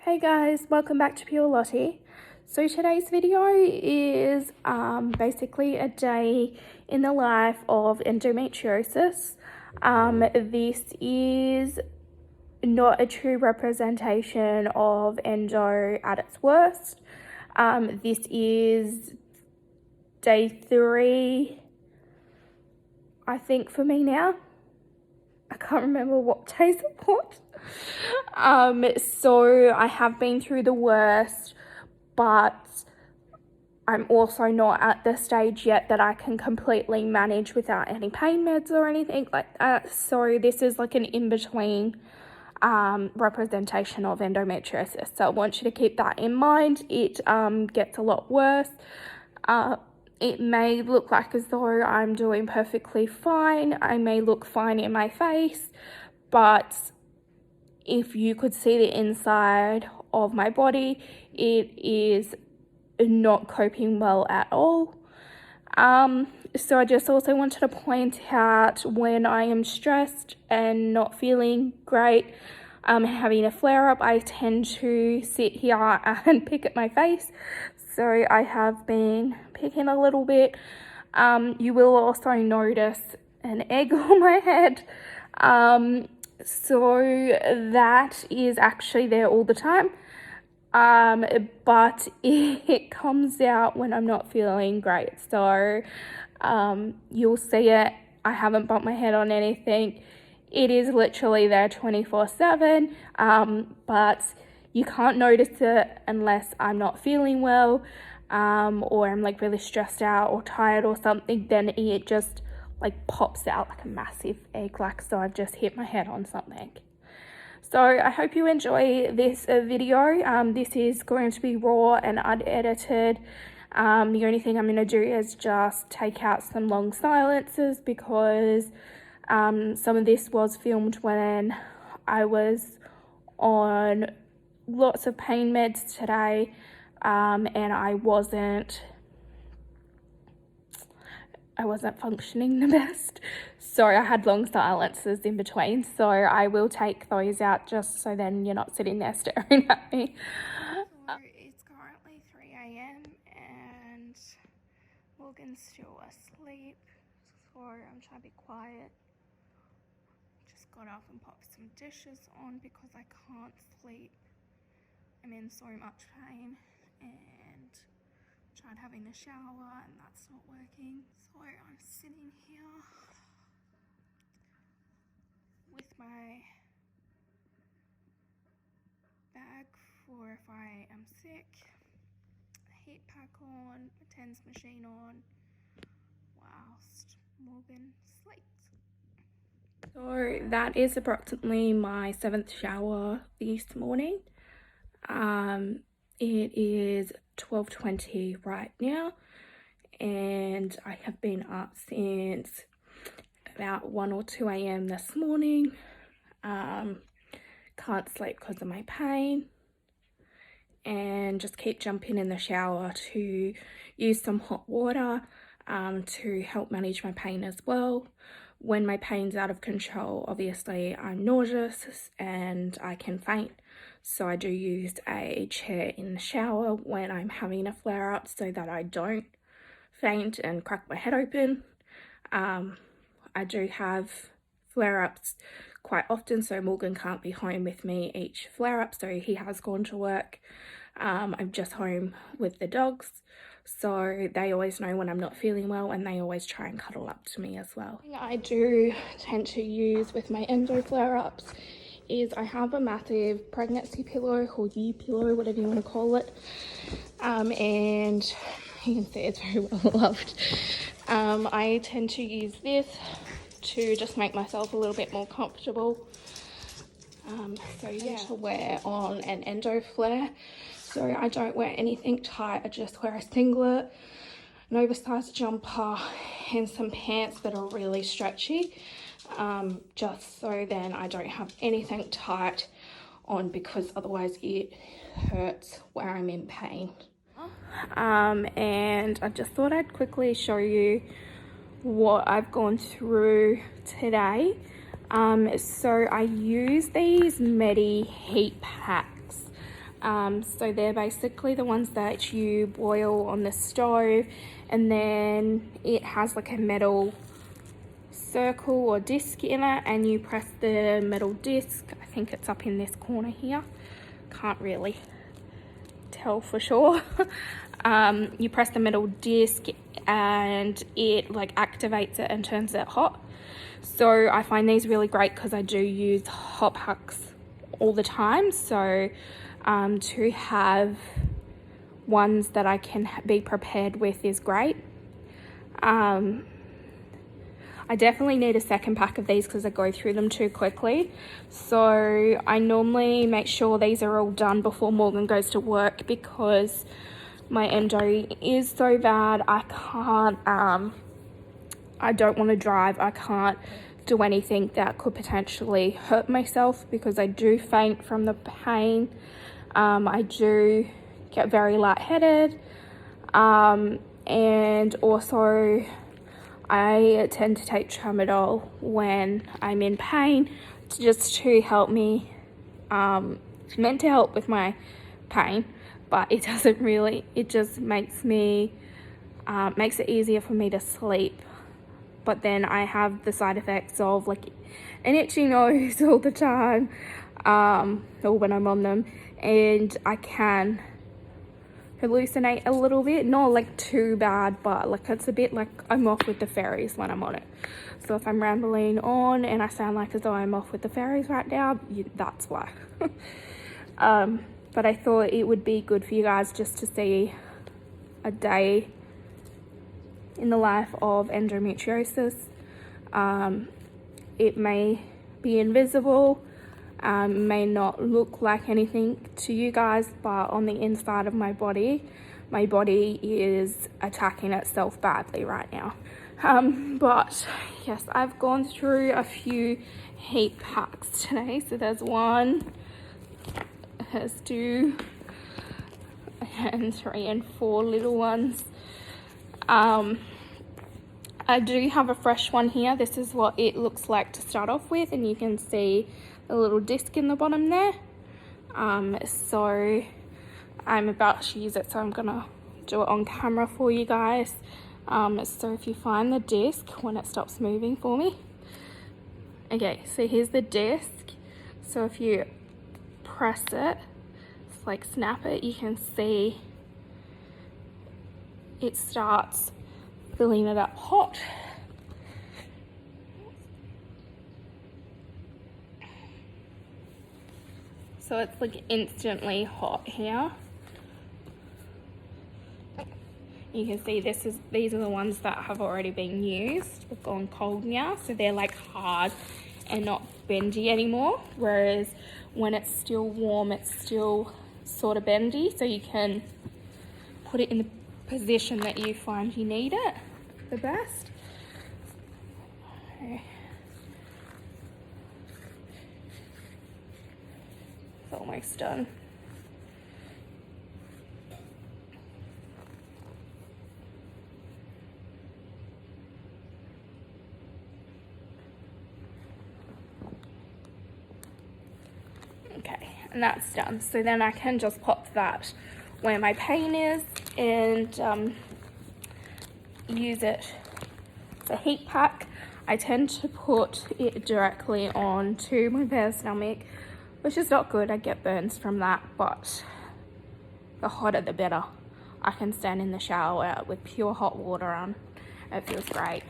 Hey guys, welcome back to Pure Lottie. So today's video is basically a day in the life of endometriosis. This is not a true representation of endo at its worst. This is day 3, I think, for me now. I can't remember what days it was. So I have been through the worst, but I'm also not at the stage yet that I can completely manage without any pain meds or anything like that. So this is like an in-between representation of endometriosis. So I want you to keep that in mind. It gets a lot worse. It may look like as though I'm doing perfectly fine. I may look fine in my face, but if you could see the inside of my body, it is not coping well at all. So I just also wanted to point out, when I am stressed and not feeling great, having a flare-up, I tend to sit here and pick at my face. So I have been picking a little bit. You will also notice an egg on my head. So that is actually there all the time. But it comes out when I'm not feeling great. So you'll see it. I haven't bumped my head on anything. It is literally there 24/7. But you can't notice it unless I'm not feeling well, or I'm like really stressed out or tired or something. Then it just like pops out like a massive egg, like so I've just hit my head on something. So I hope you enjoy this video. This is going to be raw and unedited. The only thing I'm going to do is just take out some long silences, because some of this was filmed when I was on lots of pain meds today, and I wasn't functioning the best, so I had long silences in between. So I will take those out just so then you're not sitting there staring at me. So it's currently 3 a.m. and Morgan's still asleep, so I'm trying to be quiet. Just got up and popped some dishes on because I can't sleep. I'm in so much pain, and tried having a shower and that's not working. So I'm sitting here with my bag for if I am sick, a heat pack on, a TENS machine on, whilst Morgan sleeps. So that is approximately my 7th shower this morning. It is 12:20 right now, and I have been up since about 1 or 2 a.m. this morning. Can't sleep because of my pain, and just keep jumping in the shower to use some hot water to help manage my pain as well. When my pain's out of control, obviously I'm nauseous and I can faint, so I do use a chair in the shower when I'm having a flare-up so that I don't faint and crack my head open. I do have flare-ups quite often, so Morgan can't be home with me each flare-up, so he has gone to work. I'm just home with the dogs, so they always know when I'm not feeling well, and they always try and cuddle up to me as well. I do tend to use with my endo flare-ups is I have a massive pregnancy pillow or U-pillow, whatever you want to call it, and you can see it's very well loved. I tend to use this to just make myself a little bit more comfortable. So yeah, to wear on an endo flare, so I don't wear anything tight. I just wear a singlet, an oversized jumper, and some pants that are really stretchy, just so then I don't have anything tight on, because otherwise it hurts where I'm in pain. And I just thought I'd quickly show you what I've gone through today. So I use these Medi heat packs So they're basically the ones that you boil on the stove, and then it has like a metal circle or disc in it, and you press the metal disc. I think it's up in this corner here, can't really tell for sure. You press the metal disc and it like activates it and turns it hot. So I find these really great because I do use hot packs all the time, so to have ones that I can be prepared with is great. I definitely need a second pack of these because I go through them too quickly. So I normally make sure these are all done before Morgan goes to work because my endo is so bad. I can't, I don't want to drive. I can't do anything that could potentially hurt myself because I do faint from the pain. I do get very lightheaded. And also I tend to take tramadol when I'm in pain just to help me, it's meant to help with my pain, but it doesn't really, it just makes me, makes it easier for me to sleep. But then I have the side effects of like an itchy nose all the time, or when I'm on them, and I can hallucinate a little bit, not like too bad, but like it's a bit like I'm off with the fairies when I'm on it. So if I'm rambling on and I sound like as though I'm off with the fairies right now, that's why. But I thought it would be good for you guys just to see a day in the life of endometriosis. It may be invisible, may not look like anything to you guys, but on the inside of my body is attacking itself badly right now. But yes, I've gone through a few heat packs today. So there's one, there's two, and three and four little ones. I do have a fresh one here. This is what it looks like to start off with, and you can see a little disc in the bottom there. So I'm about to use it, so I'm gonna do it on camera for you guys. So if you find the disc when it stops moving for me. Okay, so here's the disc. So if you press it, it's like snap it, you can see it starts filling it up hot. So it's like instantly hot here. You can see these are the ones that have already been used. They've gone cold now, so they're like hard and not bendy anymore. Whereas when it's still warm, it's still sort of bendy, so you can put it in the position that you find you need it the best. Okay. It's almost done. Okay, and that's done. So then I can just pop that where my pain is and use it as a heat pack. I tend to put it directly onto my bare stomach, which is not good. I get burns from that, but the hotter the better. I can stand in the shower with pure hot water on. It feels great.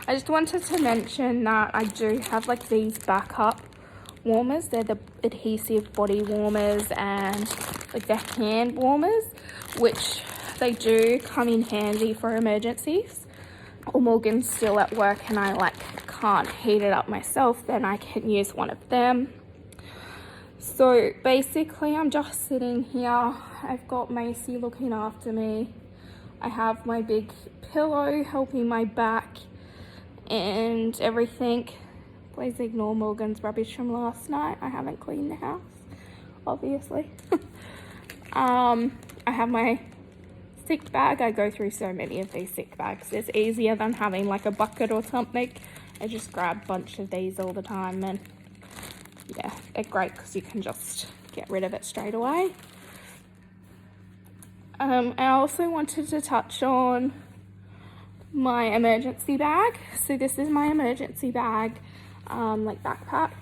I just wanted to mention that I do have like these backup warmers. They're the adhesive body warmers and like the hand warmers, which they do come in handy for emergencies. Or Morgan's still at work and I like can't heat it up myself, then I can use one of them. So basically I'm just sitting here. I've got Macy looking after me. I have my big pillow helping my back and everything. Please ignore Morgan's rubbish from last night. I haven't cleaned the house, obviously. I have my sick bag. I go through so many of these sick bags. It's easier than having like a bucket or something. I just grab a bunch of these all the time, and yeah, they're great because you can just get rid of it straight away. I also wanted to touch on my emergency bag. So this is my emergency bag, like backpack.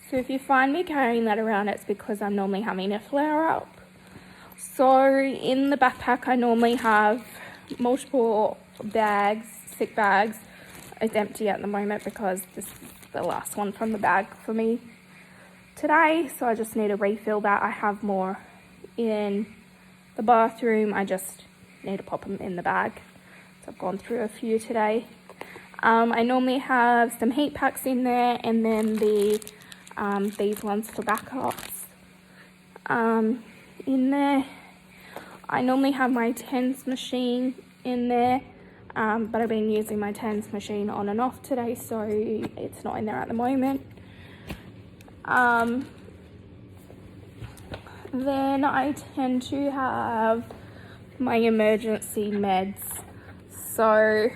So if you find me carrying that around, it's because I'm normally having a flare up. So in the backpack, I normally have multiple bags, sick bags. It's empty at the moment because this is the last one from the bag for me today. So I just need to refill that. I have more in the bathroom. I just need to pop them in the bag. So I've gone through a few today. I normally have some heat packs in there, and then these ones for backups in there. I normally have my TENS machine in there, but I've been using my TENS machine on and off today, so it's not in there at the moment. Then I tend to have my emergency meds. So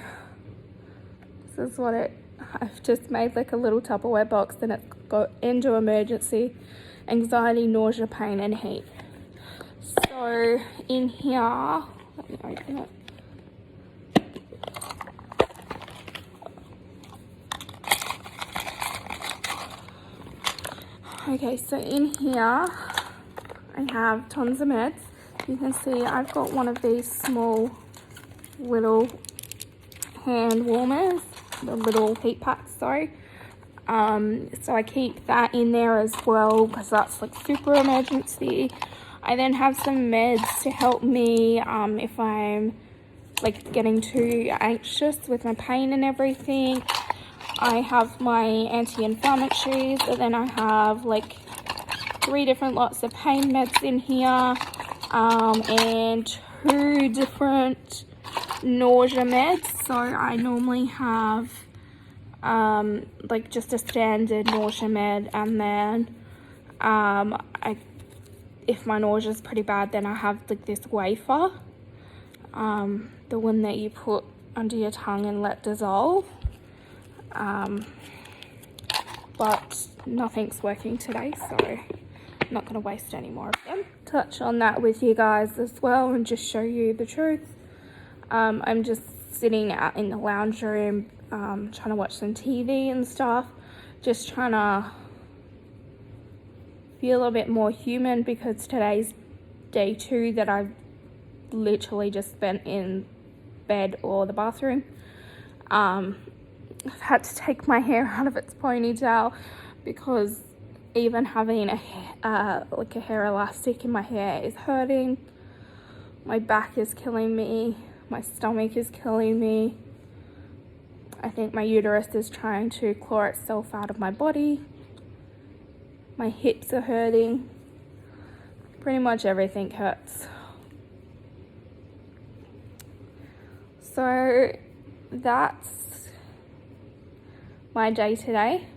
this is what I've just made like a little Tupperware box, and it's got endo emergency, anxiety, nausea, pain and heat. So in here, let me open it. Okay, so in here I have tons of meds. You can see I've got one of these small little hand warmers, the little heat packs, sorry. So I keep that in there as well because that's like super emergency. I then have some meds to help me if I'm like getting too anxious with my pain and everything. I have my anti-inflammatories, and then I have like 3 different lots of pain meds in here, and 2 different nausea meds. So I normally have like just a standard nausea med, and then if my nausea is pretty bad, then I have like this wafer, the one that you put under your tongue and let dissolve. But nothing's working today, so I'm not going to waste any more of them. Touch on that with you guys as well and just show you the truth. I'm just sitting out in the lounge room, trying to watch some TV and stuff, just trying to feel a bit more human, because today's day 2 that I've literally just spent in bed or the bathroom. I've had to take my hair out of its ponytail because even having a hair elastic in my hair is hurting. My back is killing me. My stomach is killing me. I think my uterus is trying to claw itself out of my body. My hips are hurting. Pretty much everything hurts. So that's my day today.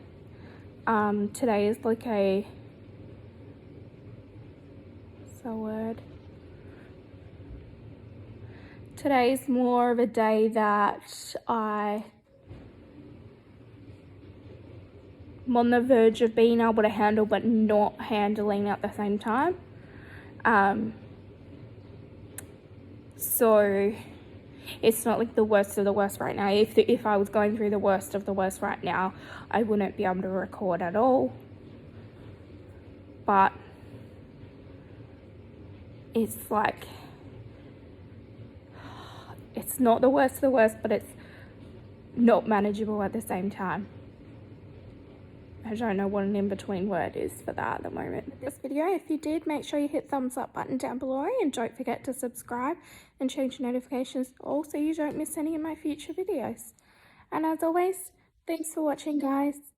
Today is like today's more of a day that I'm on the verge of being able to handle, but not handling at the same time. So it's not like the worst of the worst right now. If I was going through the worst of the worst right now, I wouldn't be able to record at all. But it's like, it's not the worst of the worst, but it's not manageable at the same time. I don't know what an in-between word is for that at the moment. This video, if you did, make sure you hit thumbs up button down below, and don't forget to subscribe and change your notifications to all so you don't miss any of my future videos. And as always, thanks for watching, guys.